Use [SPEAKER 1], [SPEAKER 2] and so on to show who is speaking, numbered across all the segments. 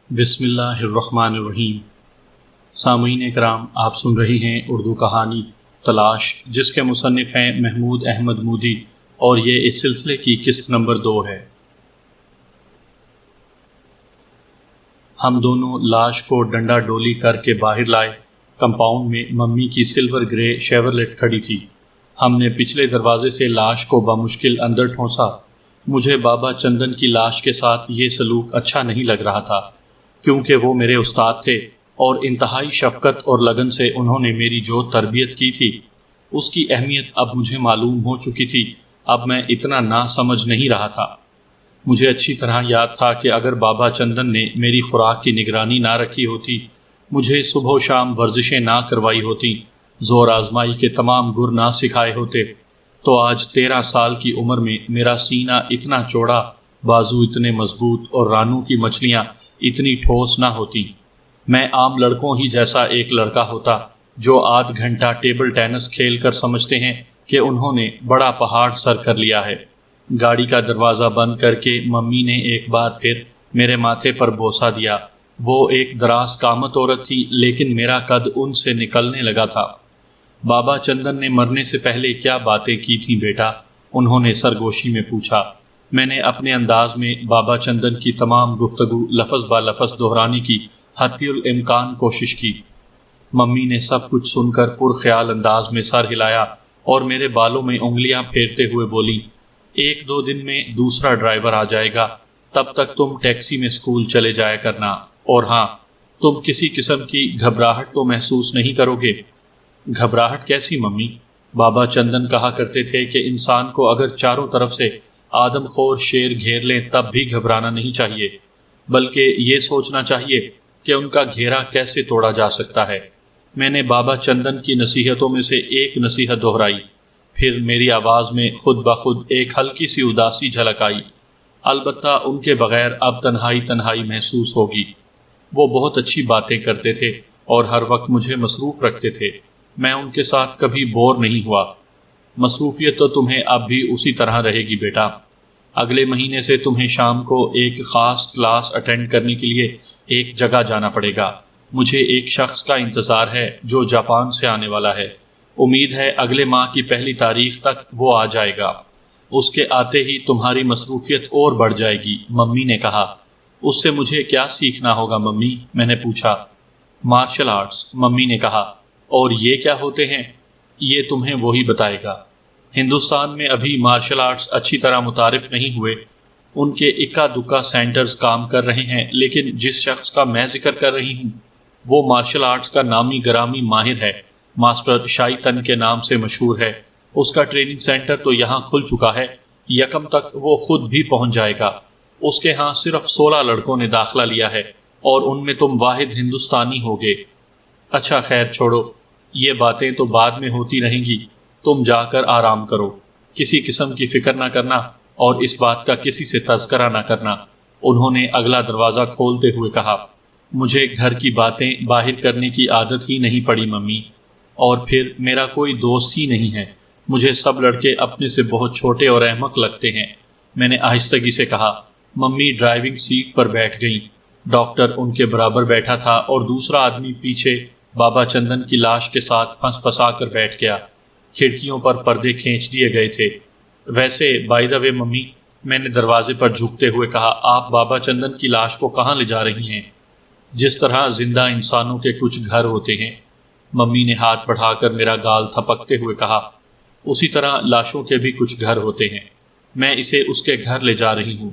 [SPEAKER 1] بسم اللہ الرحمن الرحیم۔ سامعین کرام، آپ سن رہی ہیں اردو کہانی تلاش، جس کے مصنف ہیں محمود احمد مودی، اور یہ اس سلسلے کی قسط نمبر 2 ہے۔ ہم دونوں لاش کو ڈنڈا ڈولی کر کے باہر لائے۔ کمپاؤنڈ میں ممی کی سلور گرے شیورلیٹ کھڑی تھی۔ ہم نے پچھلے دروازے سے لاش کو بمشکل اندر ٹھونسا۔ مجھے بابا چندن کی لاش کے ساتھ یہ سلوک اچھا نہیں لگ رہا تھا، کیونکہ وہ میرے استاد تھے اور انتہائی شفقت اور لگن سے انہوں نے میری جو تربیت کی تھی اس کی اہمیت اب مجھے معلوم ہو چکی تھی۔ اب میں اتنا نہ سمجھ نہیں رہا تھا۔ مجھے اچھی طرح یاد تھا کہ اگر بابا چندن نے میری خوراک کی نگرانی نہ رکھی ہوتی، مجھے صبح و شام ورزشیں نہ کروائی ہوتی، زور آزمائی کے تمام گر نہ سکھائے ہوتے، تو آج 13 سال کی عمر میں میرا سینہ اتنا چوڑا، بازو اتنے مضبوط اور رانوں کی مچھلیاں اتنی ٹھوس نہ ہوتی۔ میں عام لڑکوں ہی جیسا ایک لڑکا ہوتا جو آدھ گھنٹہ ٹیبل ٹینس کھیل کر سمجھتے ہیں کہ انہوں نے بڑا پہاڑ سر کر لیا ہے۔ گاڑی کا دروازہ بند کر کے ممی نے ایک بار پھر میرے ماتھے پر بوسہ دیا۔ وہ ایک دراز قامت عورت تھی، لیکن میرا قد ان سے نکلنے لگا تھا۔ بابا چندن نے مرنے سے پہلے کیا باتیں کی تھیں بیٹا؟ انہوں نے سرگوشی میں پوچھا۔ میں نے اپنے انداز میں بابا چندن کی تمام گفتگو لفظ با لفظ دہرانے کی حتی الامکان کوشش کی۔ ممی نے سب کچھ سن کر پرخیال انداز میں سر ہلایا اور میرے بالوں میں انگلیاں پھیرتے ہوئے بولی، 1-2 دن میں دوسرا ڈرائیور آ جائے گا، تب تک تم ٹیکسی میں اسکول چلے جایا کرنا، اور ہاں، تم کسی قسم کی گھبراہٹ تو محسوس نہیں کرو گے۔ گھبراہٹ کیسی ممی؟ بابا چندن کہا کرتے تھے کہ انسان کو اگر چاروں طرف سے آدم خور شیر گھیر لیں تب بھی گھبرانا نہیں چاہیے، بلکہ یہ سوچنا چاہیے کہ ان کا گھیرا کیسے توڑا جا سکتا ہے۔ میں نے بابا چندن کی نصیحتوں میں سے ایک نصیحت دہرائی، پھر میری آواز میں خود بخود ایک ہلکی سی اداسی جھلک آئی۔ البتہ ان کے بغیر اب تنہائی محسوس ہوگی۔ وہ بہت اچھی باتیں کرتے تھے اور ہر وقت مجھے مصروف رکھتے تھے۔ میں ان کے ساتھ کبھی بور نہیں ہوا۔ مصروفیت تو تمہیں اب بھی اسی طرح رہے گی بیٹا۔ اگلے مہینے سے تمہیں شام کو ایک خاص کلاس اٹینڈ کرنے کے لیے ایک جگہ جانا پڑے گا۔ مجھے ایک شخص کا انتظار ہے جو جاپان سے آنے والا ہے۔ امید ہے اگلے ماہ کی 1 تاریخ تک وہ آ جائے گا۔ اس کے آتے ہی تمہاری مصروفیت اور بڑھ جائے گی، ممی نے کہا۔ اس سے مجھے کیا سیکھنا ہوگا ممی؟ میں نے پوچھا۔ مارشل آرٹس، ممی نے کہا۔ اور یہ کیا ہوتے ہیں؟ یہ تمہیں وہی بتائے گا۔ ہندوستان میں ابھی مارشل آرٹس اچھی طرح متعارف نہیں ہوئے۔ ان کے اکا دکا سینٹرز کام کر رہے ہیں، لیکن جس شخص کا میں ذکر کر رہی ہوں وہ مارشل آرٹس کا نامی گرامی ماہر ہے، ماسٹر شائی تن کے نام سے مشہور ہے۔ اس کا ٹریننگ سینٹر تو یہاں کھل چکا ہے، یکم تک وہ خود بھی پہنچ جائے گا۔ اس کے ہاں صرف 16 لڑکوں نے داخلہ لیا ہے اور ان میں تم واحد ہندوستانی ہوگے۔ اچھا خیر چھوڑو، یہ باتیں تو بعد میں ہوتی رہیں گی، تم جا کر آرام کرو، کسی قسم کی فکر نہ کرنا اور اس بات کا کسی سے تذکرہ نہ کرنا، انہوں نے اگلا دروازہ کھولتے ہوئے کہا۔ مجھے گھر کی باتیں باہر کرنے کی عادت ہی نہیں پڑی ممی، اور پھر میرا کوئی دوست ہی نہیں ہے، مجھے سب لڑکے اپنے سے بہت چھوٹے اور احمق لگتے ہیں، میں نے آہستگی سے کہا۔ ممی ڈرائیونگ سیٹ پر بیٹھ گئیں۔ ڈاکٹر ان کے برابر بیٹھا تھا اور دوسرا آدمی پیچھے بابا چندن کی لاش کے ساتھ پھنس پھنسا کر بیٹھ گیا۔ کھڑکیوں پر پردے کھینچ دیے گئے تھے۔ ویسے بائی دا وے ممی، میں نے دروازے پر جھکتے ہوئے کہا، آپ بابا چندن کی لاش کو کہاں لے جا رہی ہیں؟ جس طرح زندہ انسانوں کے کچھ گھر ہوتے ہیں، ممی نے ہاتھ بڑھا کر میرا گال تھپکتے ہوئے کہا، اسی طرح لاشوں کے بھی کچھ گھر ہوتے ہیں، میں اسے اس کے گھر لے جا رہی ہوں۔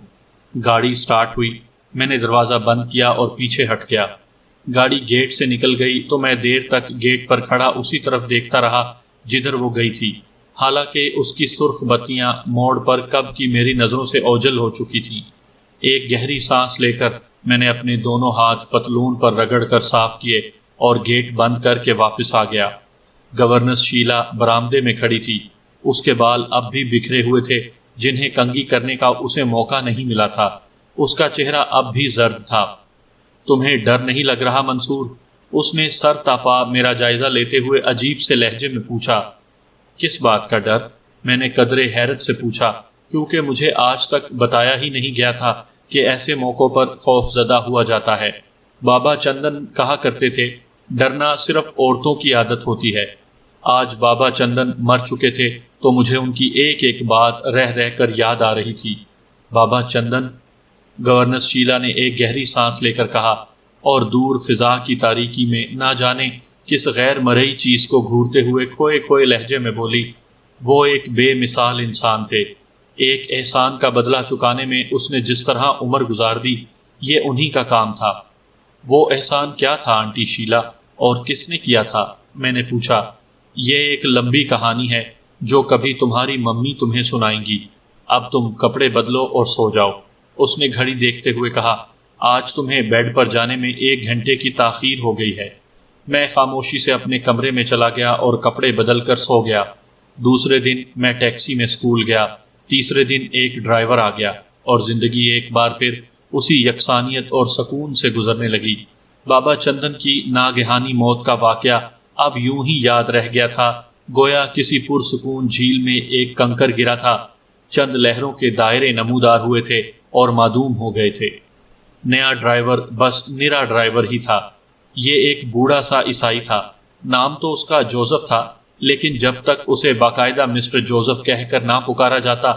[SPEAKER 1] گاڑی سٹارٹ ہوئی، میں نے دروازہ بند کیا اور پیچھے ہٹ گیا۔ گاڑی گیٹ سے نکل گئی تو میں دیر تک گیٹ پر کھڑا اسی طرف دیکھتا رہا جدھر وہ گئی تھی، حالانکہ اس کی سرخ بتیاں موڑ پر کب کی میری نظروں سے اوجھل ہو چکی تھیں۔ ایک گہری سانس لے کر میں نے اپنے دونوں ہاتھ پتلون پر رگڑ کر صاف کیے اور گیٹ بند کر کے واپس آ گیا۔ گورنس شیلا برآمدے میں کھڑی تھی۔ اس کے بال اب بھی بکھرے ہوئے تھے، جنہیں کنگھی کرنے کا اسے موقع نہیں ملا تھا۔ اس کا چہرہ اب بھی زرد تھا۔ تمہیں ڈر نہیں لگ رہا منصور؟ اس نے سر تاپا میرا جائزہ لیتے ہوئے عجیب سے لہجے میں پوچھا۔ کس بات کا ڈر؟ میں نے قدرے حیرت سے پوچھا، کیونکہ مجھے آج تک بتایا ہی نہیں گیا تھا کہ ایسے موقعوں پر خوف زدہ ہوا جاتا ہے۔ بابا چندن کہا کرتے تھے، ڈرنا صرف عورتوں کی عادت ہوتی ہے۔ آج بابا چندن مر چکے تھے تو مجھے ان کی ایک ایک بات رہ رہ کر یاد آ رہی تھی۔ بابا چندن، گورنر شیلا نے ایک گہری سانس لے کر کہا، اور دور فضا کی تاریکی میں نہ جانے کس غیر مرئی چیز کو گھورتے ہوئے کھوئے کھوئے لہجے میں بولی، وہ ایک بے مثال انسان تھے۔ ایک احسان کا بدلہ چکانے میں اس نے جس طرح عمر گزار دی، یہ انہی کا کام تھا۔ وہ احسان کیا تھا آنٹی شیلا، اور کس نے کیا تھا؟ میں نے پوچھا۔ یہ ایک لمبی کہانی ہے جو کبھی تمہاری ممی تمہیں سنائیں گی۔ اب تم کپڑے بدلو اور سو جاؤ۔ اس نے گھڑی دیکھتے ہوئے کہا، آج تمہیں بیڈ پر جانے میں 1 گھنٹے کی تاخیر ہو گئی ہے۔ میں خاموشی سے اپنے کمرے میں چلا گیا اور کپڑے بدل کر سو گیا۔ دوسرے دن میں ٹیکسی میں اسکول گیا۔ تیسرے دن ایک ڈرائیور آ گیا اور زندگی ایک بار پھر اسی یکسانیت اور سکون سے گزرنے لگی۔ بابا چندن کی ناگہانی موت کا واقعہ اب یوں ہی یاد رہ گیا تھا، گویا کسی پرسکون جھیل میں ایک کنکر گرا تھا، چند لہروں کے دائرے نمودار ہوئے تھے اور معدوم ہو گئے تھے۔ نیا ڈرائیور بس نرا ڈرائیور ہی تھا۔ یہ ایک بوڑھا سا عیسائی تھا۔ نام تو اس کا جوزف تھا، لیکن جب تک اسے باقاعدہ مسٹر جوزف کہہ کر نہ پکارا جاتا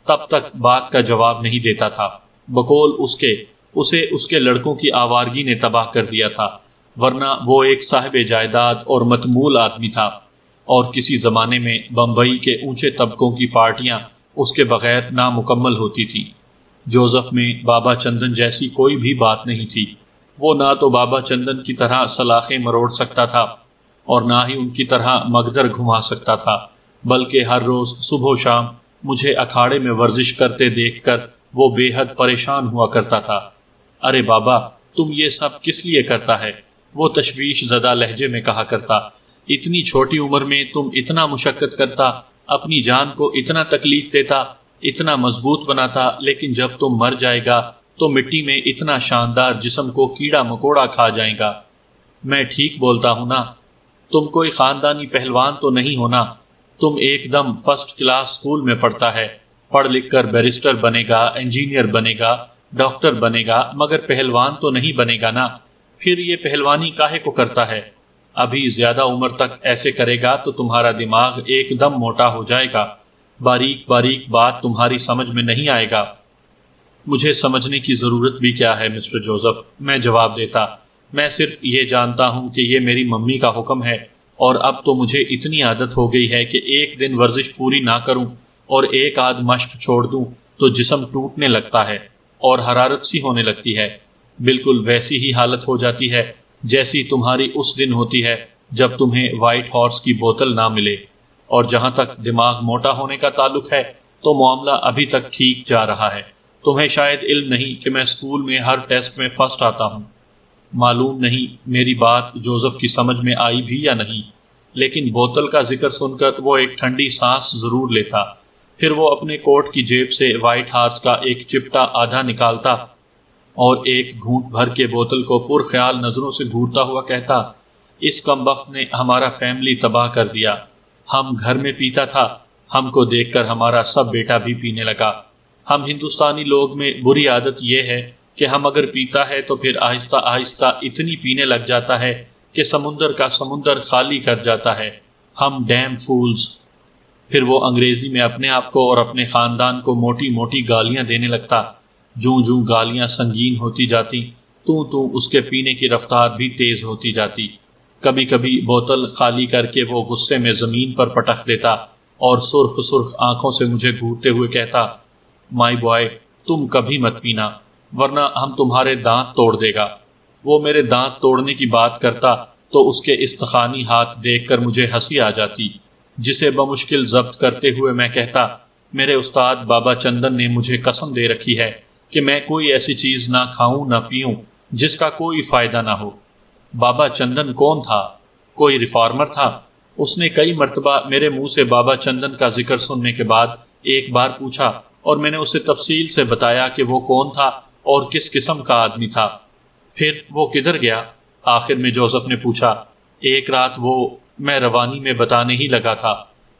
[SPEAKER 1] تب تک بات کا جواب نہیں دیتا تھا۔ بقول اسے اس کے لڑکوں کی آوارگی نے تباہ کر دیا تھا، ورنہ وہ ایک صاحب جائیداد اور متمول آدمی تھا، اور کسی زمانے میں بمبئی کے اونچے طبقوں کی پارٹیاں اس کے بغیر نامکمل ہوتی تھیں۔ جوزف میں بابا چندن جیسی کوئی بھی بات نہیں تھی۔ وہ نہ تو بابا چندن کی طرح سلاخیں مروڑ سکتا تھا اور نہ ہی ان کی طرح مگدر گھما سکتا تھا، بلکہ ہر روز صبح و شام مجھے اکھاڑے میں ورزش کرتے دیکھ کر وہ بے حد پریشان ہوا کرتا تھا۔ ارے بابا، تم یہ سب کس لیے کرتا ہے؟ وہ تشویش زدہ لہجے میں کہا کرتا۔ اتنی چھوٹی عمر میں تم اتنا مشقت کرتا، اپنی جان کو اتنا تکلیف دیتا، اتنا مضبوط بناتا، لیکن جب تم مر جائے گا تو مٹی میں اتنا شاندار جسم کو کیڑا مکوڑا کھا جائے گا۔ میں ٹھیک بولتا ہوں نا؟ تم کوئی خاندانی پہلوان تو نہیں ہونا؟ تم ایک دم فرسٹ کلاس اسکول میں پڑھتا ہے، پڑھ لکھ کر بیرسٹر بنے گا، انجینئر بنے گا، ڈاکٹر بنے گا، مگر پہلوان تو نہیں بنے گا نا؟ پھر یہ پہلوانی کاہے کو کرتا ہے؟ ابھی زیادہ عمر تک ایسے کرے گا تو تمہارا دماغ ایک دم موٹا ہو جائے گا، باریک باریک بات تمہاری سمجھ میں نہیں آئے گا۔ مجھے سمجھنے کی ضرورت بھی کیا ہے مسٹر جوزف، میں جواب دیتا۔ میں صرف یہ جانتا ہوں کہ یہ میری ممی کا حکم ہے، اور اب تو مجھے اتنی عادت ہو گئی ہے کہ ایک دن ورزش پوری نہ کروں اور ایک آدھ مشق چھوڑ دوں تو جسم ٹوٹنے لگتا ہے اور حرارت سی ہونے لگتی ہے، بالکل ویسی ہی حالت ہو جاتی ہے جیسی تمہاری اس دن ہوتی ہے جب تمہیں وائٹ ہارس کی بوتل نہ ملے۔ اور جہاں تک دماغ موٹا ہونے کا تعلق ہے تو معاملہ ابھی تک ٹھیک جا رہا ہے۔ تمہیں شاید علم نہیں کہ میں اسکول میں ہر ٹیسٹ میں فرسٹ آتا ہوں۔ معلوم نہیں میری بات جوزف کی سمجھ میں آئی بھی یا نہیں، لیکن بوتل کا ذکر سن کر وہ ایک ٹھنڈی سانس ضرور لیتا۔ پھر وہ اپنے کوٹ کی جیب سے وائٹ ہارس کا ایک چپٹا آدھا نکالتا اور ایک گھونٹ بھر کے بوتل کو پرخیال نظروں سے گھورتا ہوا کہتا، اس کمبخت نے ہمارا فیملی تباہ کر دیا۔ ہم گھر میں پیتا تھا، ہم کو دیکھ کر ہمارا سب بیٹا بھی پینے لگا۔ ہم ہندوستانی لوگ میں بری عادت یہ ہے کہ ہم اگر پیتا ہے تو پھر آہستہ آہستہ اتنی پینے لگ جاتا ہے کہ سمندر کا سمندر خالی کر جاتا ہے۔ ہم ڈیم فولز۔ پھر وہ انگریزی میں اپنے آپ کو اور اپنے خاندان کو موٹی موٹی گالیاں دینے لگتا۔ جوں جوں گالیاں سنگین ہوتی جاتی تو اس کے پینے کی رفتار بھی تیز ہوتی جاتی۔ کبھی کبھی بوتل خالی کر کے وہ غصے میں زمین پر پٹخ دیتا اور سرخ سرخ آنکھوں سے مجھے گھورتے ہوئے کہتا، مائی بوائے، تم کبھی مت پینا ورنہ ہم تمہارے دانت توڑ دے گا۔ وہ میرے دانت توڑنے کی بات کرتا تو اس کے استخوانی ہاتھ دیکھ کر مجھے ہنسی آ جاتی، جسے بمشکل ضبط کرتے ہوئے میں کہتا، میرے استاد بابا چندن نے مجھے قسم دے رکھی ہے کہ میں کوئی ایسی چیز نہ کھاؤں نہ پیوں جس کا کوئی فائدہ نہ ہو۔ بابا چندن کون تھا؟ کوئی ریفارمر تھا؟ اس نے کئی مرتبہ میرے منہ سے بابا چندن کا ذکر سننے کے بعد ایک بار پوچھا، اور میں نے اسے تفصیل سے بتایا کہ وہ کون تھا اور کس قسم کا آدمی تھا۔ پھر وہ کدھر گیا؟ آخر میں جوزف نے پوچھا۔ ایک رات میں روانی میں بتانے ہی لگا تھا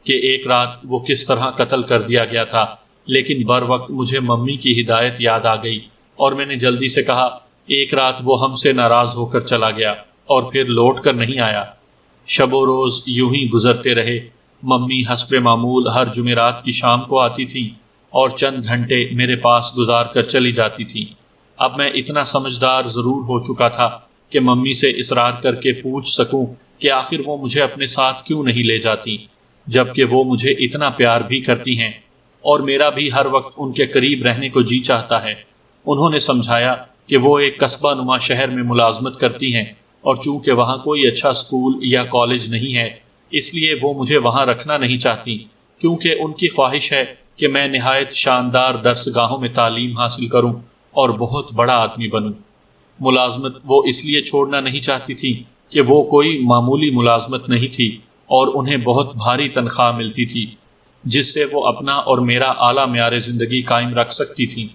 [SPEAKER 1] کہ ایک رات وہ کس طرح قتل کر دیا گیا تھا، لیکن بر وقت مجھے ممی کی ہدایت یاد آ گئی اور میں نے جلدی سے کہا، ایک رات وہ ہم سے ناراض ہو کر چلا گیا اور پھر لوٹ کر نہیں آیا۔ شب و روز یوں ہی گزرتے رہے۔ ممی حسب معمول ہر جمعرات کی شام کو آتی تھیں اور چند گھنٹے میرے پاس گزار کر چلی جاتی تھیں۔ اب میں اتنا سمجھدار ضرور ہو چکا تھا کہ ممی سے اصرار کر کے پوچھ سکوں کہ آخر وہ مجھے اپنے ساتھ کیوں نہیں لے جاتی، جبکہ وہ مجھے اتنا پیار بھی کرتی ہیں اور میرا بھی ہر وقت ان کے قریب رہنے کو جی چاہتا ہے۔ انہوں نے سمجھایا کہ وہ ایک قصبہ نما شہر میں ملازمت کرتی ہیں اور چونکہ وہاں کوئی اچھا اسکول یا کالج نہیں ہے، اس لیے وہ مجھے وہاں رکھنا نہیں چاہتی، کیونکہ ان کی خواہش ہے کہ میں نہایت شاندار درس گاہوں میں تعلیم حاصل کروں اور بہت بڑا آدمی بنوں۔ ملازمت وہ اس لیے چھوڑنا نہیں چاہتی تھی کہ وہ کوئی معمولی ملازمت نہیں تھی اور انہیں بہت بھاری تنخواہ ملتی تھی، جس سے وہ اپنا اور میرا اعلیٰ معیار زندگی قائم رکھ سکتی تھیں۔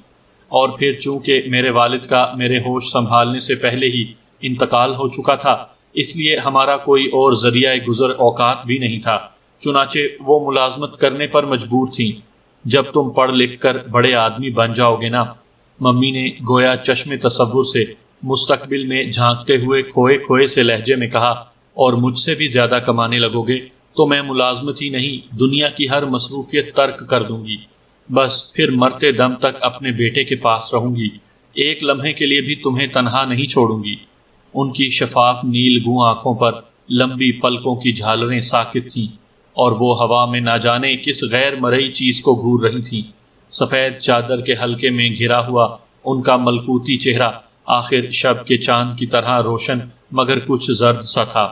[SPEAKER 1] اور پھر چونکہ میرے والد کا میرے ہوش سنبھالنے سے پہلے ہی انتقال ہو چکا تھا، اس لیے ہمارا کوئی اور ذریعہ گزر اوقات بھی نہیں تھا، چنانچہ وہ ملازمت کرنے پر مجبور تھیں۔ جب تم پڑھ لکھ کر بڑے آدمی بن جاؤ گے نا، ممی نے گویا چشم تصور سے مستقبل میں جھانکتے ہوئے کھوئے کھوئے سے لہجے میں کہا، اور مجھ سے بھی زیادہ کمانے لگو گے تو میں ملازمت ہی نہیں، دنیا کی ہر مصروفیت ترک کر دوں گی، بس پھر مرتے دم تک اپنے بیٹے کے پاس رہوں گی، ایک لمحے کے لیے بھی تمہیں تنہا نہیں چھوڑوں گی۔ ان کی شفاف نیل گوں آنکھوں پر لمبی پلکوں کی جھالریں ساکت تھیں اور وہ ہوا میں نہ جانے کس غیر مرئی چیز کو گھور رہی تھیں۔ سفید چادر کے حلقے میں گھرا ہوا ان کا ملکوتی چہرہ آخر شب کے چاند کی طرح روشن مگر کچھ زرد سا تھا۔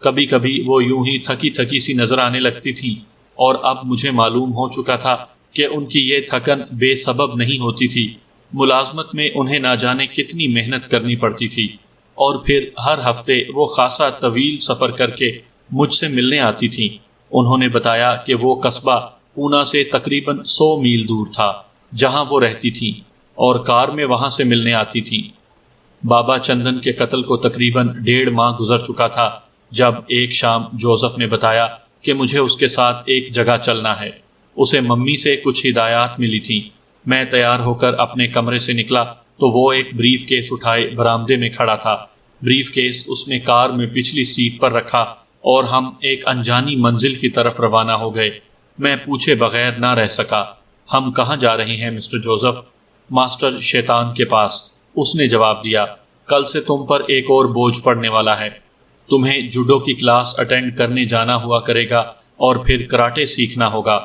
[SPEAKER 1] کبھی کبھی وہ یوں ہی تھکی تھکی سی نظر آنے لگتی تھیں، اور اب مجھے معلوم ہو چکا تھا کہ ان کی یہ تھکن بے سبب نہیں ہوتی تھی۔ ملازمت میں انہیں نہ جانے کتنی محنت کرنی پڑتی تھی، اور پھر ہر ہفتے وہ خاصا طویل سفر کر کے مجھ سے ملنے آتی تھیں۔ انہوں نے بتایا کہ وہ قصبہ پونا سے تقریباً 100 میل دور تھا جہاں وہ رہتی تھیں، اور کار میں وہاں سے ملنے آتی تھیں۔ بابا چندن کے قتل کو تقریباً 1.5 ماہ گزر چکا تھا جب ایک شام جوزف نے بتایا کہ مجھے اس کے ساتھ ایک جگہ چلنا ہے۔ اسے ممی سے کچھ ہدایات ملی تھیں۔ میں تیار ہو کر اپنے کمرے سے نکلا تو وہ ایک بریف کیس اٹھائے برآمدے میں کھڑا تھا۔ بریف کیس اس نے کار میں پچھلی سیٹ پر رکھا اور ہم ایک انجانی منزل کی طرف روانہ ہو گئے۔ میں پوچھے بغیر نہ رہ سکا، ہم کہاں جا رہے ہیں مسٹر جوزف؟ ماسٹر شیطان کے پاس، اس نے جواب دیا۔ کل سے تم پر ایک اور بوجھ پڑنے والا ہے، تمہیں جوڈو کی کلاس اٹینڈ کرنے جانا ہوا کرے گا اور پھر کراٹے سیکھنا ہوگا۔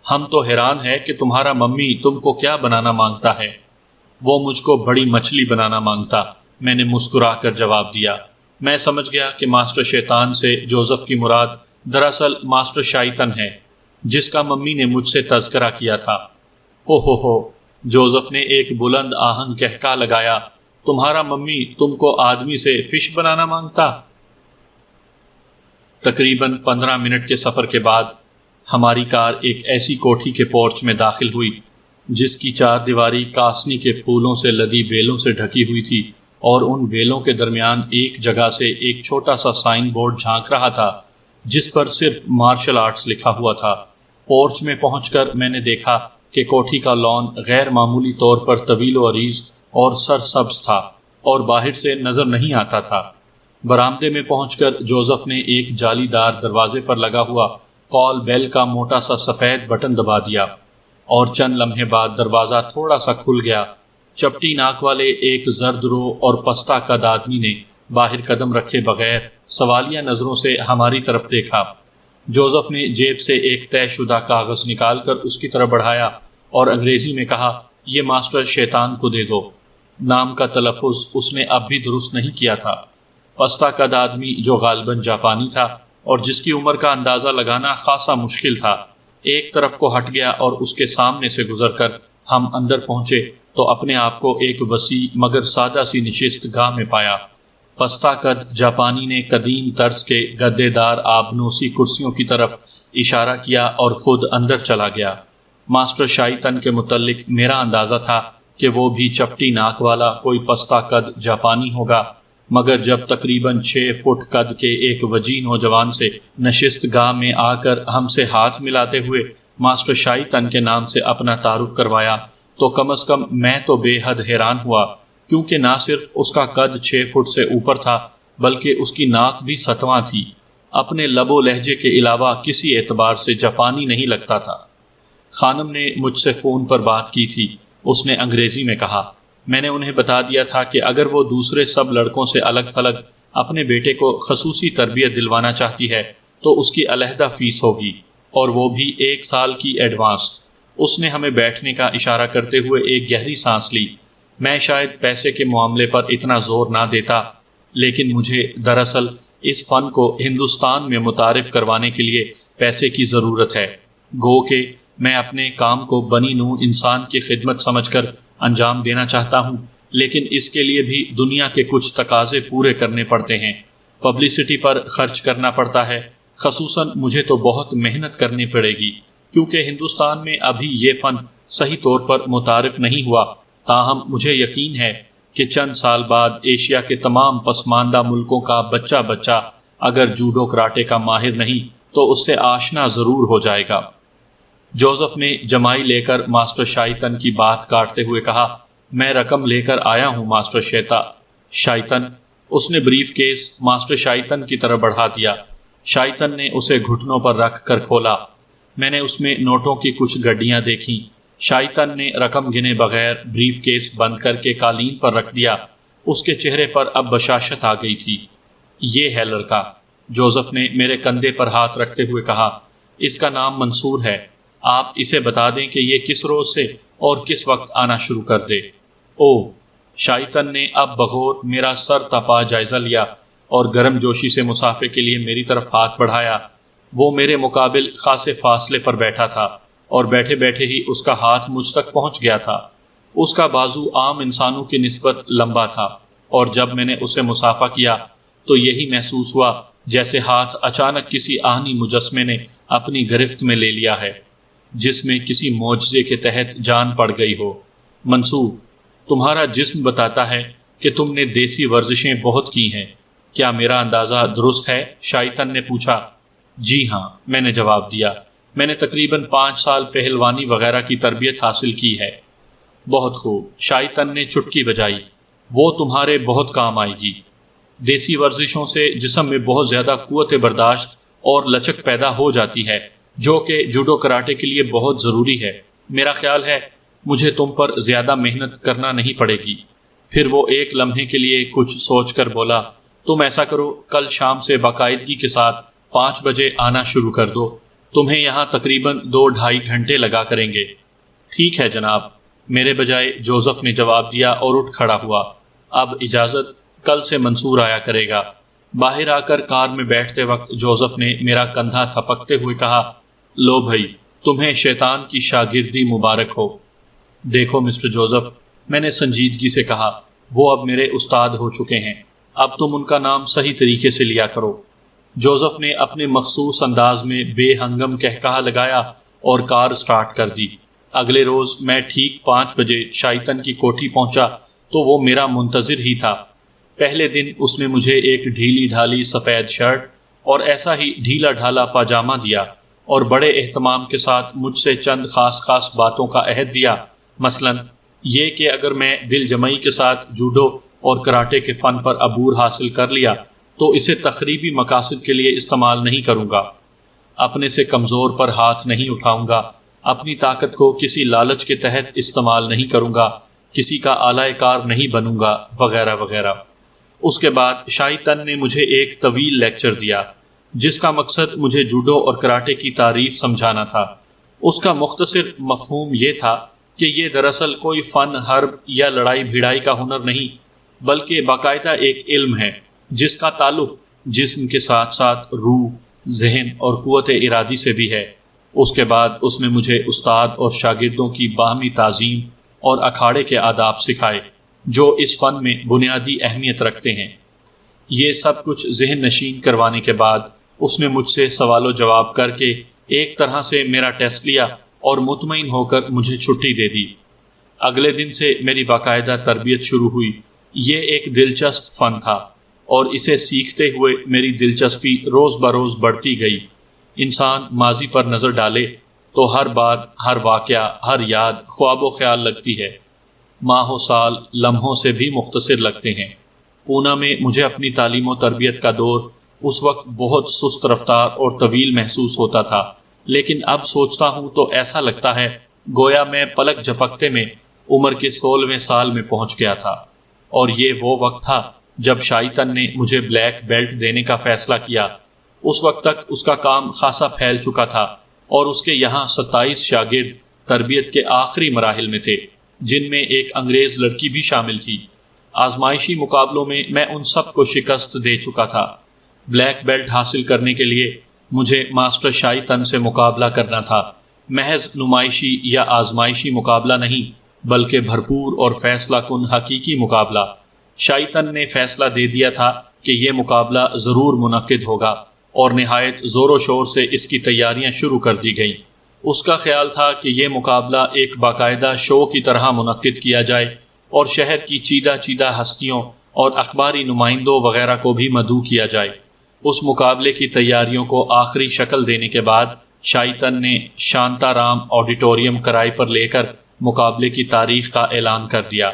[SPEAKER 1] ہم تو حیران ہے کہ تمہارا ممی تم کو کیا بنانا مانگتا ہے۔ وہ مجھ کو بڑی مچھلی بنانا مانگتا، میں نے مسکرا کر جواب دیا۔ میں سمجھ گیا کہ ماسٹر شیطان سے جوزف کی مراد دراصل ماسٹر شائطن ہے، جس کا ممی نے مجھ سے تذکرہ کیا تھا۔ ہو، جوزف نے ایک بلند آہنگ کہکا لگایا، تمہارا ممی تم کو آدمی سے فش بنانا مانگتا؟ تقریباً 15 منٹ کے سفر کے بعد ہماری کار ایک ایسی کوٹھی کے پورچ میں داخل ہوئی جس کی 4 دیواری کاسنی کے پھولوں سے لدی بیلوں سے ڈھکی ہوئی تھی، اور ان بیلوں کے درمیان ایک جگہ سے ایک چھوٹا سا سائن بورڈ جھانک رہا تھا جس پر صرف مارشل آرٹس لکھا ہوا تھا۔ پورچ میں پہنچ کر میں نے دیکھا کہ کوٹھی کا لان غیر معمولی طور پر طویل و عریض اور سرسبز تھا اور باہر سے نظر نہیں آتا تھا۔ برآمدے میں پہنچ کر جوزف نے ایک جالی دار دروازے پر لگا ہوا کال بیل کا موٹا سا سفید بٹن دبا دیا، اور چند لمحے بعد دروازہ تھوڑا سا کھل گیا۔ چپٹی ناک والے ایک زرد رو اور پستہ قد آدمی نے باہر قدم رکھے بغیر سوالیہ نظروں سے ہماری طرف دیکھا۔ جوزف نے جیب سے ایک طے شدہ کاغذ نکال کر اس کی طرف بڑھایا اور انگریزی میں کہا، یہ ماسٹر شیطان کو دے دو۔ نام کا تلفظ اس نے اب بھی درست نہیں کیا تھا۔ پستہ قد آدمی جو غالباً جاپانی تھا اور جس کی عمر کا اندازہ لگانا خاصا مشکل تھا، ایک طرف کو ہٹ گیا اور اس کے سامنے سے گزر کر ہم اندر پہنچے تو اپنے آپ کو ایک وسیع مگر سادہ سی نشست گاہ میں پایا۔ پستہ قد جاپانی نے قدیم طرز کے گدے دار آبنوسی کرسیوں کی طرف اشارہ کیا اور خود اندر چلا گیا۔ ماسٹر شائطن کے متعلق میرا اندازہ تھا کہ وہ بھی چپٹی ناک والا کوئی پستہ قد جاپانی ہوگا، مگر جب تقریباً 6 فٹ قد کے ایک وجیح نوجوان سے نشست گاہ میں آ کر ہم سے ہاتھ ملاتے ہوئے ماسٹر شائطن کے نام سے اپنا تعارف کروایا تو کم از کم میں تو بے حد حیران ہوا، کیونکہ نہ صرف اس کا قد 6 فٹ سے اوپر تھا بلکہ اس کی ناک بھی 7واں تھی۔ اپنے لب و لہجے کے علاوہ کسی اعتبار سے جاپانی نہیں لگتا تھا۔ خانم نے مجھ سے فون پر بات کی تھی۔ اس نے انگریزی میں کہا۔ میں نے انہیں بتا دیا تھا کہ اگر وہ دوسرے سب لڑکوں سے الگ تھلگ اپنے بیٹے کو خصوصی تربیت دلوانا چاہتی ہے تو اس کی علیحدہ فیس ہوگی، اور وہ بھی 1 سال کی ایڈوانس۔ اس نے ہمیں بیٹھنے کا اشارہ کرتے ہوئے ایک گہری سانس لی۔ میں شاید پیسے کے معاملے پر اتنا زور نہ دیتا، لیکن مجھے دراصل اس فن کو ہندوستان میں متعارف کروانے کے لیے پیسے کی ضرورت ہے۔ گو کہ میں اپنے کام کو بنی نوع انسان کی خدمت سمجھ کر انجام دینا چاہتا ہوں، لیکن اس کے لیے بھی دنیا کے کچھ تقاضے پورے کرنے پڑتے ہیں۔ پبلسٹی پر خرچ کرنا پڑتا ہے، خصوصاً مجھے تو بہت محنت کرنی پڑے گی، کیونکہ ہندوستان میں ابھی یہ فن صحیح طور پر متعارف نہیں ہوا۔ تاہم مجھے یقین ہے کہ چند سال بعد ایشیا کے تمام پسماندہ ملکوں کا بچہ اگر جوڈو کراٹے کا ماہر نہیں تو اس سے آشنا ضرور ہو جائے گا۔ جوزف نے جمائی لے کر ماسٹر شائتن کی بات کاٹتے ہوئے کہا، میں رقم لے کر آیا ہوں ماسٹر شائتن۔ اس نے بریف کیس ماسٹر شائتن کی طرف بڑھا دیا۔ شائتن نے اسے گھٹنوں پر رکھ کر کھولا۔ میں نے اس میں نوٹوں کی کچھ گڈیاں دیکھیں۔ شائتن نے رقم گنے بغیر بریف کیس بند کر کے قالین پر رکھ دیا۔ اس کے چہرے پر اب بشاشت آ گئی تھی۔ یہ ہے لڑکا، جوزف نے میرے کندھے پر ہاتھ رکھتے ہوئے کہا، اس کا نام منصور ہے۔ آپ اسے بتا دیں کہ یہ کس روز سے اور کس وقت آنا شروع کر دے۔ او، شائتن نے اب بغور میرا سر تپا جائزہ لیا اور گرم جوشی سے مسافے کے لیے میری طرف ہاتھ بڑھایا۔ وہ میرے مقابل خاصے فاصلے پر بیٹھا تھا اور بیٹھے بیٹھے ہی اس کا ہاتھ مجھ تک پہنچ گیا تھا۔ اس کا بازو عام انسانوں کی نسبت لمبا تھا، اور جب میں نے اسے مسافہ کیا تو یہی محسوس ہوا جیسے ہاتھ اچانک کسی آہنی مجسمے نے اپنی گرفت میں لے لیا ہے، جس میں کسی معجزے کے تحت جان پڑ گئی ہو۔ منصور، تمہارا جسم بتاتا ہے کہ تم نے دیسی ورزشیں بہت کی ہیں، کیا میرا اندازہ درست ہے؟ شائتن نے پوچھا۔ جی ہاں، میں نے جواب دیا، میں نے تقریباً 5 سال پہلوانی وغیرہ کی تربیت حاصل کی ہے۔ بہت خوب، شائتن نے چٹکی بجائی، وہ تمہارے بہت کام آئے گی۔ دیسی ورزشوں سے جسم میں بہت زیادہ قوت برداشت اور لچک پیدا ہو جاتی ہے، جو کہ جوڈو کراٹے کے لیے بہت ضروری ہے۔ میرا خیال ہے مجھے تم پر زیادہ محنت کرنا نہیں پڑے گی۔ پھر وہ ایک لمحے کے لیے کچھ سوچ کر بولا، تم ایسا کرو، کل شام سے باقاعدگی کے ساتھ 5 بجے آنا شروع کر دو۔ تمہیں یہاں تقریباً 2-2.5 گھنٹے لگا کریں گے۔ ٹھیک ہے جناب، میرے بجائے جوزف نے جواب دیا اور اٹھ کھڑا ہوا۔ اب اجازت، کل سے منصور آیا کرے گا۔ باہر آ کر کار میں بیٹھتے وقت جوزف نے میرا کندھا تھپکتے ہوئے کہا، لو بھائی، تمہیں شیطان کی شاگردی مبارک ہو۔ دیکھو مسٹر جوزف، میں نے سنجیدگی سے کہا، وہ اب میرے استاد ہو چکے ہیں، اب تم ان کا نام صحیح طریقے سے لیا کرو۔ جوزف نے اپنے مخصوص انداز میں بے ہنگم کہکہا لگایا اور کار سٹارٹ کر دی۔ اگلے روز میں ٹھیک 5 بجے شائتن کی کوٹھی پہنچا تو وہ میرا منتظر ہی تھا۔ پہلے دن اس نے مجھے ایک ڈھیلی ڈھالی سفید شرٹ اور ایسا ہی ڈھیلا ڈھالا پاجامہ دیا، اور بڑے اہتمام کے ساتھ مجھ سے چند خاص باتوں کا عہد دیا، مثلاً یہ کہ اگر میں دل جمعی کے ساتھ جوڈو اور کراٹے کے فن پر عبور حاصل کر لیا تو اسے تخریبی مقاصد کے لیے استعمال نہیں کروں گا، اپنے سے کمزور پر ہاتھ نہیں اٹھاؤں گا، اپنی طاقت کو کسی لالچ کے تحت استعمال نہیں کروں گا، کسی کا آلائے کار نہیں بنوں گا، وغیرہ وغیرہ۔ اس کے بعد شائتن نے مجھے ایک طویل لیکچر دیا، جس کا مقصد مجھے جوڈو اور کراٹے کی تعریف سمجھانا تھا۔ اس کا مختصر مفہوم یہ تھا کہ یہ دراصل کوئی فن حرب یا لڑائی بھیڑائی کا ہنر نہیں، بلکہ باقاعدہ ایک علم ہے جس کا تعلق جسم کے ساتھ ساتھ روح، ذہن اور قوت ارادی سے بھی ہے۔ اس کے بعد اس نے مجھے استاد اور شاگردوں کی باہمی تعظیم اور اکھاڑے کے آداب سکھائے، جو اس فن میں بنیادی اہمیت رکھتے ہیں۔ یہ سب کچھ ذہن نشین کروانے کے بعد اس نے مجھ سے سوال و جواب کر کے ایک طرح سے میرا ٹیسٹ لیا اور مطمئن ہو کر مجھے چھٹی دے دی۔ اگلے دن سے میری باقاعدہ تربیت شروع ہوئی۔ یہ ایک دلچسپ فن تھا اور اسے سیکھتے ہوئے میری دلچسپی روز بروز بڑھتی گئی۔ انسان ماضی پر نظر ڈالے تو ہر بات، ہر واقعہ، ہر یاد خواب و خیال لگتی ہے، ماہ و سال لمحوں سے بھی مختصر لگتے ہیں۔ پونا میں مجھے اپنی تعلیم و تربیت کا دور اس وقت بہت سست رفتار اور طویل محسوس ہوتا تھا، لیکن اب سوچتا ہوں تو ایسا لگتا ہے گویا میں پلک جھپکتے میں عمر کے 16ویں سال میں پہنچ گیا تھا۔ اور یہ وہ وقت تھا جب شائطن نے مجھے بلیک بیلٹ دینے کا فیصلہ کیا۔ اس وقت تک اس کا کام خاصا پھیل چکا تھا اور اس کے یہاں 27 شاگرد تربیت کے آخری مراحل میں تھے، جن میں ایک انگریز لڑکی بھی شامل تھی۔ آزمائشی مقابلوں میں میں ان سب کو شکست دے چکا تھا۔ بلیک بیلٹ حاصل کرنے کے لیے مجھے ماسٹر شائطن سے مقابلہ کرنا تھا، محض نمائشی یا آزمائشی مقابلہ نہیں بلکہ بھرپور اور فیصلہ کن حقیقی مقابلہ۔ شائطن نے فیصلہ دے دیا تھا کہ یہ مقابلہ ضرور منعقد ہوگا اور نہایت زور و شور سے اس کی تیاریاں شروع کر دی گئیں۔ اس کا خیال تھا کہ یہ مقابلہ ایک باقاعدہ شو کی طرح منعقد کیا جائے اور شہر کی چیدہ چیدہ ہستیوں اور اخباری نمائندوں وغیرہ کو بھی مدعو کیا جائے۔ اس مقابلے کی تیاریوں کو آخری شکل دینے کے بعد شائطن نے شانتا رام آڈیٹوریم کرائے پر لے کر مقابلے کی تاریخ کا اعلان کر دیا۔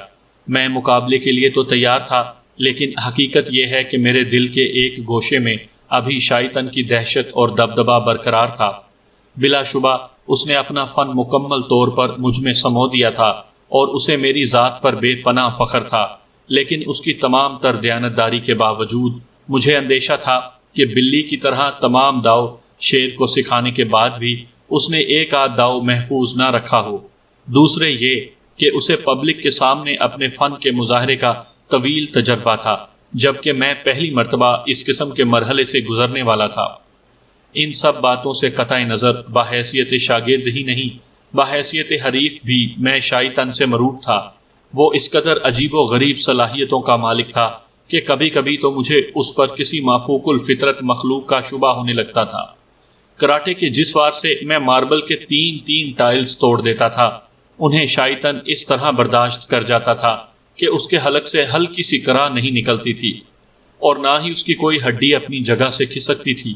[SPEAKER 1] میں مقابلے کے لیے تو تیار تھا، لیکن حقیقت یہ ہے کہ میرے دل کے ایک گوشے میں ابھی شائطن کی دہشت اور دبدبہ برقرار تھا۔ بلا شبہ اس نے اپنا فن مکمل طور پر مجھ میں سمو دیا تھا اور اسے میری ذات پر بے پناہ فخر تھا، لیکن اس کی تمام تر دیانتداری کے باوجود مجھے اندیشہ تھا کہ بلی کی طرح تمام داؤ شیر کو سکھانے کے بعد بھی اس نے ایک آدھ داؤ محفوظ نہ رکھا ہو۔ دوسرے یہ کہ اسے پبلک کے سامنے اپنے فن کے مظاہرے کا طویل تجربہ تھا، جبکہ میں پہلی مرتبہ اس قسم کے مرحلے سے گزرنے والا تھا۔ ان سب باتوں سے قطع نظر بحیثیت شاگرد ہی نہیں، بحیثیت حریف بھی میں شائطن سے مروب تھا۔ وہ اس قدر عجیب و غریب صلاحیتوں کا مالک تھا کہ کبھی کبھی تو مجھے اس پر کسی مافوق الفطرت مخلوق کا شبہ ہونے لگتا تھا۔ کراٹے کے جس وار سے میں ماربل کے 3 ٹائلز توڑ دیتا تھا، انہیں شائطن اس طرح برداشت کر جاتا تھا کہ اس کے حلق سے ہلکی سی کرا نہیں نکلتی تھی اور نہ ہی اس کی کوئی ہڈی اپنی جگہ سے کھسکتی تھی۔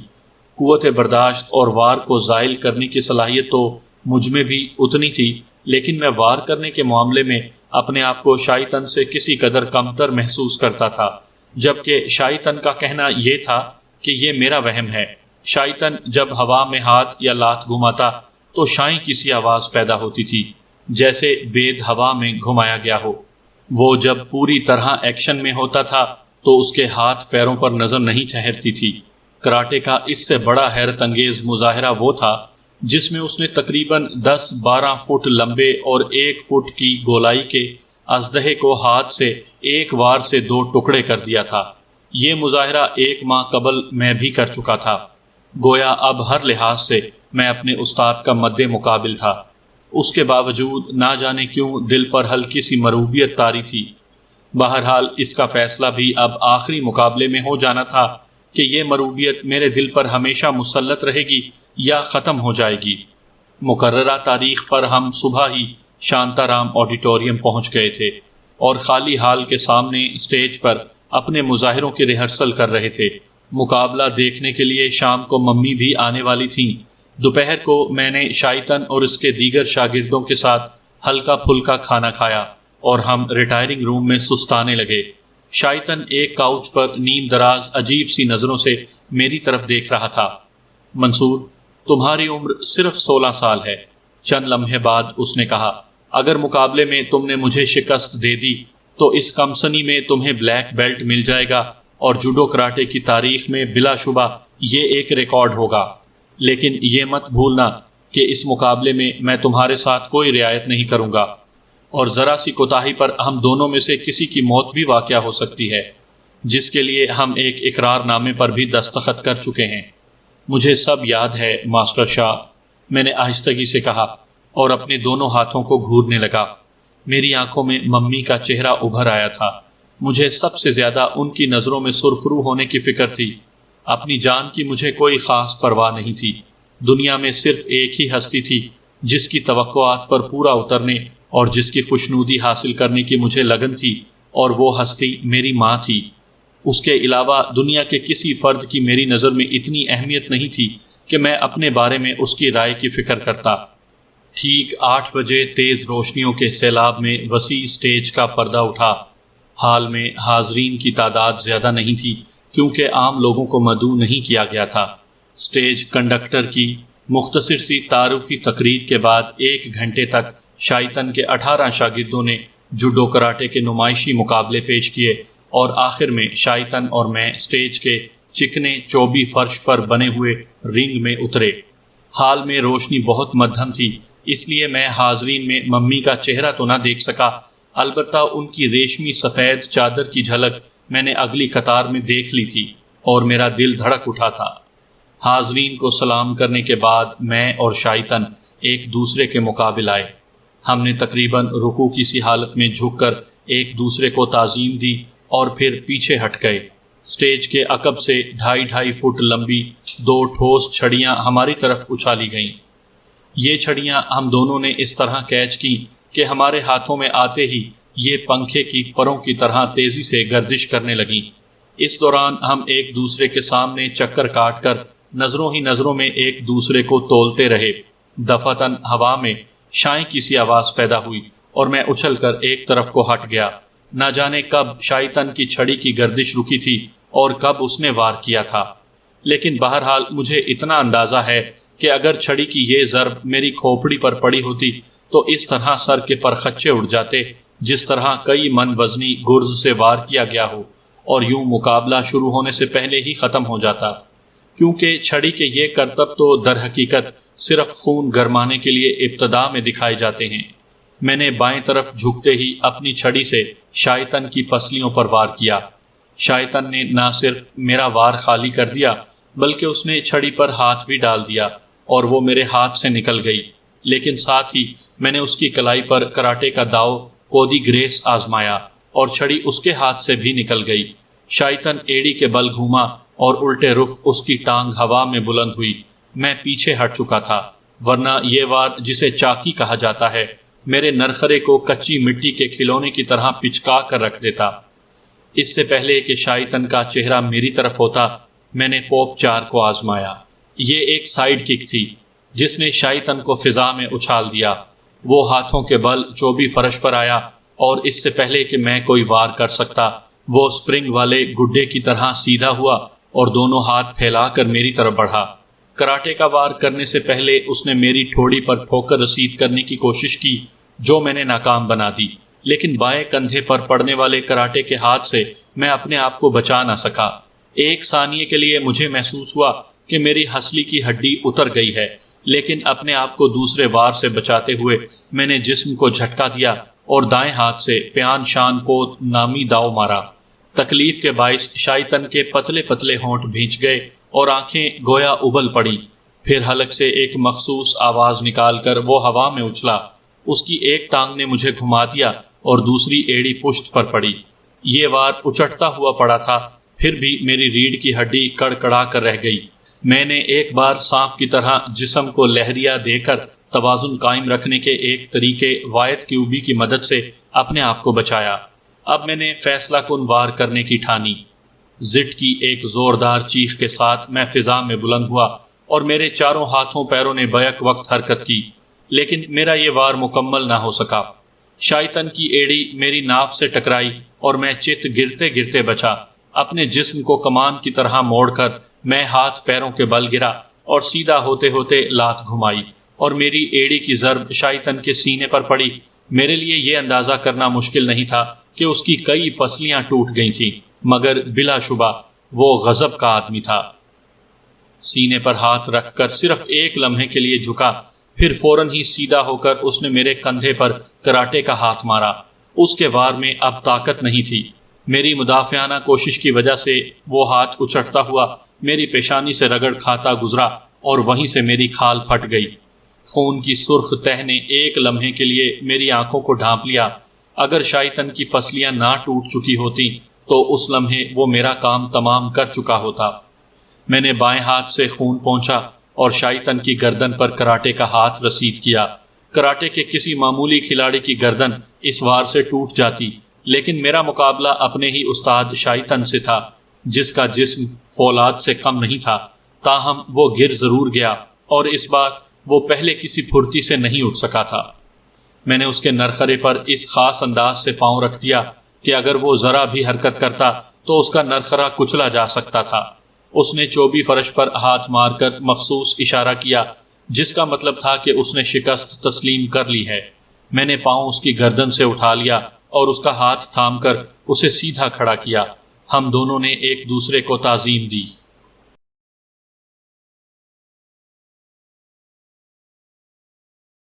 [SPEAKER 1] قوت برداشت اور وار کو زائل کرنے کی صلاحیت تو مجھ میں بھی اتنی تھی، لیکن میں وار کرنے کے معاملے میں اپنے آپ کو شائطن سے کسی قدر کمتر محسوس کرتا تھا، جبکہ شائطن کا کہنا یہ تھا کہ یہ میرا وہم ہے۔ شائطن جب ہوا میں ہاتھ یا لات گھماتا تو شائیں کسی آواز پیدا ہوتی تھی، جیسے بید ہوا میں گھمایا گیا ہو۔ وہ جب پوری طرح ایکشن میں ہوتا تھا تو اس کے ہاتھ پیروں پر نظر نہیں ٹھہرتی تھی۔ کراٹے کا اس سے بڑا حیرت انگیز مظاہرہ وہ تھا جس میں اس نے تقریباً 10-12 فٹ لمبے اور 1 فٹ کی گولائی کے اژدہے کو ہاتھ سے ایک وار سے 2 ٹکڑے کر دیا تھا۔ یہ مظاہرہ 1 ماہ قبل میں بھی کر چکا تھا۔ گویا اب ہر لحاظ سے میں اپنے استاد کا مد مقابل تھا۔ اس کے باوجود نہ جانے کیوں دل پر ہلکی سی مروبیت طاری تھی۔ بہرحال اس کا فیصلہ بھی اب آخری مقابلے میں ہو جانا تھا کہ یہ مروبیت میرے دل پر ہمیشہ مسلط رہے گی یا ختم ہو جائے گی۔ مقررہ تاریخ پر ہم صبح ہی شانتا رام آڈیٹوریم پہنچ گئے تھے اور خالی ہال کے سامنے اسٹیج پر اپنے مظاہروں کی ریہرسل کر رہے تھے۔ مقابلہ دیکھنے کے لیے شام کو ممی بھی آنے والی تھیں۔ دوپہر کو میں نے شائطن اور اس کے دیگر شاگردوں کے ساتھ ہلکا پھلکا کھانا کھایا اور ہم ریٹائرنگ روم میں سستانے لگے۔ شائطن ایک کاؤچ پر نیم دراز عجیب سی نظروں سے میری طرف دیکھ رہا تھا۔ منصور، تمہاری عمر صرف 16 سال ہے، چند لمحے بعد اس نے کہا۔ اگر مقابلے میں تم نے مجھے شکست دے دی تو اس کمسنی میں تمہیں بلیک بیلٹ مل جائے گا اور جوڈو کراٹے کی تاریخ میں بلا شبہ یہ ایک ریکارڈ ہوگا۔ لیکن یہ مت بھولنا کہ اس مقابلے میں میں تمہارے ساتھ کوئی رعایت نہیں کروں گا اور ذرا سی کوتاہی پر ہم دونوں میں سے کسی کی موت بھی واقع ہو سکتی ہے، جس کے لیے ہم ایک اقرار نامے پر بھی دستخط کر چکے ہیں۔ مجھے سب یاد ہے ماسٹر شاہ، میں نے آہستگی سے کہا اور اپنے دونوں ہاتھوں کو گھورنے لگا۔ میری آنکھوں میں ممی کا چہرہ ابھر آیا تھا۔ مجھے سب سے زیادہ ان کی نظروں میں سرخرو ہونے کی فکر تھی۔ اپنی جان کی مجھے کوئی خاص پرواہ نہیں تھی۔ دنیا میں صرف ایک ہی ہستی تھی جس کی توقعات پر پورا اترنے اور جس کی خوشنودی حاصل کرنے کی مجھے لگن تھی، اور وہ ہستی میری ماں تھی۔ اس کے علاوہ دنیا کے کسی فرد کی میری نظر میں اتنی اہمیت نہیں تھی کہ میں اپنے بارے میں اس کی رائے کی فکر کرتا۔ ٹھیک 8 بجے تیز روشنیوں کے سیلاب میں وسیع سٹیج کا پردہ اٹھا۔ ہال میں حاضرین کی تعداد زیادہ نہیں تھی کیونکہ عام لوگوں کو مدعو نہیں کیا گیا تھا۔ سٹیج کنڈکٹر کی مختصر سی تعارفی تقریر کے بعد 1 گھنٹے تک شائطن کے 18 شاگردوں نے جوڈو کراٹے کے نمائشی مقابلے پیش کیے اور آخر میں شائطن اور میں سٹیج کے چکنے چوبی فرش پر بنے ہوئے رنگ میں اترے۔ ہال میں روشنی بہت مدھم تھی، اس لیے میں حاضرین میں ممی کا چہرہ تو نہ دیکھ سکا، البتہ ان کی ریشمی سفید چادر کی جھلک میں نے اگلی قطار میں دیکھ لی تھی اور میرا دل دھڑک اٹھا تھا۔ حاضرین کو سلام کرنے کے بعد میں اور شائطن ایک دوسرے کے مقابل آئے۔ ہم نے تقریباً رکوع کی سی حالت میں جھک کر ایک دوسرے کو تعظیم دی اور پھر پیچھے ہٹ گئے۔ سٹیج کے عقب سے 2.5 فٹ لمبی 2 ٹھوس چھڑیاں ہماری طرف اچھالی گئیں۔ یہ چھڑیاں ہم دونوں نے اس طرح کیچ کی کہ ہمارے ہاتھوں میں آتے ہی یہ پنکھے کی پروں کی طرح تیزی سے گردش کرنے لگیں۔ اس دوران ہم ایک دوسرے کے سامنے چکر کاٹ کر نظروں ہی نظروں میں ایک دوسرے کو تولتے رہے۔ دفعتاً ہوا میں شائیں کی سی آواز پیدا ہوئی اور میں اچھل کر ایک طرف کو ہٹ گیا۔ نہ جانے کب شائطن کی چھڑی کی گردش رکی تھی اور کب اس نے وار کیا تھا، لیکن بہرحال مجھے اتنا اندازہ ہے کہ اگر چھڑی کی یہ ضرب میری کھوپڑی پر پڑی ہوتی تو اس طرح سر کے پرخچے اڑ جاتے جس طرح کئی من وزنی گرز سے وار کیا گیا ہو، اور یوں مقابلہ شروع ہونے سے پہلے ہی ختم ہو جاتا، کیونکہ چھڑی کے یہ کرتب تو در حقیقت صرف خون گرمانے کے لیے ابتدا میں دکھائے جاتے ہیں۔ میں نے بائیں طرف جھکتے ہی اپنی چھڑی سے شائطن کی پسلیوں پر وار کیا۔ شائطن نے نہ صرف میرا وار خالی کر دیا بلکہ اس نے چھڑی پر ہاتھ بھی ڈال دیا اور وہ میرے ہاتھ سے نکل گئی، لیکن ساتھ ہی میں نے اس کی کلائی پر کراٹے کا داؤ کودی گریس آزمایا اور چھڑی اس کے ہاتھ سے بھی نکل گئی۔ شائطن ایڑی کے بل گھوما اور الٹے رخ اس کی ٹانگ ہوا میں بلند ہوئی۔ میں پیچھے ہٹ چکا تھا، ورنہ یہ وار جسے چاکی کہا جاتا ہے میرے نرخرے کو کچی مٹی کے کھلونے کی طرح پچکا کر رکھ دیتا۔ اس سے پہلے کہ شائطن کا چہرہ میری طرف ہوتا، میں نے پوپ 4 کو آزمایا۔ یہ ایک سائیڈ کک تھی جس نے شائطن کو فضا میں اچھال دیا۔ وہ ہاتھوں کے بل چوبی فرش پر آیا اور اس سے پہلے کہ میں کوئی وار کر سکتا، وہ سپرنگ والے گڈے کی طرح سیدھا ہوا اور دونوں ہاتھ پھیلا کر میری طرف بڑھا۔ کراٹے کا وار کرنے سے پہلے اس نے میری ٹھوڑی پر ٹھوکر رسید کرنے کی کوشش کی جو میں نے ناکام بنا دی، لیکن بائیں کندھے پر پڑنے والے کراٹے کے ہاتھ سے میں اپنے آپ کو بچا نہ سکا۔ ایک ثانیے کے لیے مجھے محسوس ہوا کہ میری ہنسلی کی ہڈی اتر گئی ہے، لیکن اپنے آپ کو دوسرے وار سے بچاتے ہوئے میں نے جسم کو جھٹکا دیا اور دائیں ہاتھ سے پیان شان کو نامی داؤ مارا۔ تکلیف کے باعث شائطن کے پتلے پتلے ہونٹ بھینچ گئے اور آنکھیں گویا ابل پڑی۔ پھر حلق سے ایک مخصوص آواز نکال کر وہ ہوا میں اچھلا۔ اس کی ایک ٹانگ نے مجھے گھما دیا اور دوسری ایڑی پشت پر پڑی۔ یہ وار اچٹتا ہوا پڑا تھا، پھر بھی میری ریڑھ کی ہڈی کڑکڑا کر رہ گئی۔ میں نے ایک بار سانپ کی طرح جسم کو لہریا دے کر توازن قائم رکھنے کے ایک طریقے وائٹ کیوبی کی مدد سے اپنے آپ کو بچایا۔ اب میں نے فیصلہ کن وار کرنے کی ٹھانی۔ زٹ کی ایک زوردار چیخ کے ساتھ میں فضا میں بلند ہوا اور میرے چاروں ہاتھوں پیروں نے بیک وقت حرکت کی، لیکن میرا یہ وار مکمل نہ ہو سکا۔ شائطن کی ایڑی میری ناف سے ٹکرائی اور میں چت گرتے گرتے بچا۔ اپنے جسم کو کمان کی طرح موڑ کر میں ہاتھ پیروں کے بل گرا اور سیدھا ہوتے ہوتے لات گھمائی اور میری ایڑی کی ضرب شائطن کے سینے پر پڑی۔ میرے لیے یہ اندازہ کرنا مشکل نہیں تھا کہ اس کی کئی پسلیاں ٹوٹ گئی تھیں، مگر بلا شبہ وہ غضب کا آدمی تھا۔ سینے پر ہاتھ رکھ کر صرف ایک لمحے کے لیے جھکا، پھر فوراً ہی سیدھا ہو کر اس نے میرے کندھے پر کراٹے کا ہاتھ مارا۔ اس کے وار میں اب طاقت نہیں تھی۔ میری مدافعانہ کوشش کی وجہ سے وہ ہاتھ اچھٹتا ہوا میری پیشانی سے رگڑ کھاتا گزرا اور وہیں سے میری کھال پھٹ گئی۔ خون کی سرخ تہ نے ایک لمحے کے لیے میری آنکھوں کو ڈھانپ لیا۔ اگر شائطن کی پسلیاں نہ ٹوٹ چکی ہوتی تو اس لمحے وہ میرا کام تمام کر چکا ہوتا۔ میں نے بائیں ہاتھ سے خون پہنچا اور شائطن کی گردن پر کراٹے کا ہاتھ رسید کیا۔ کراٹے کے کسی معمولی کھلاڑی کی گردن اس وار سے ٹوٹ جاتی، لیکن میرا مقابلہ اپنے ہی استاد شائطن سے تھا جس کا جسم فولاد سے کم نہیں تھا۔ تاہم وہ گر ضرور گیا اور اس بار وہ پہلے کسی پھرتی سے نہیں اٹھ سکا تھا۔ میں نے اس کے نرخرے پر اس خاص انداز سے پاؤں رکھ دیا کہ اگر وہ ذرا بھی حرکت کرتا تو اس کا نرخرا کچلا جا سکتا تھا۔ اس نے چوبی فرش پر ہاتھ مار کر مخصوص اشارہ کیا، جس کا مطلب تھا کہ اس نے شکست تسلیم کر لی ہے۔ میں نے پاؤں اس کی گردن سے اٹھا لیا اور اس کا ہاتھ تھام کر اسے سیدھا کھڑا کیا۔ ہم دونوں نے ایک دوسرے کو تعظیم دی۔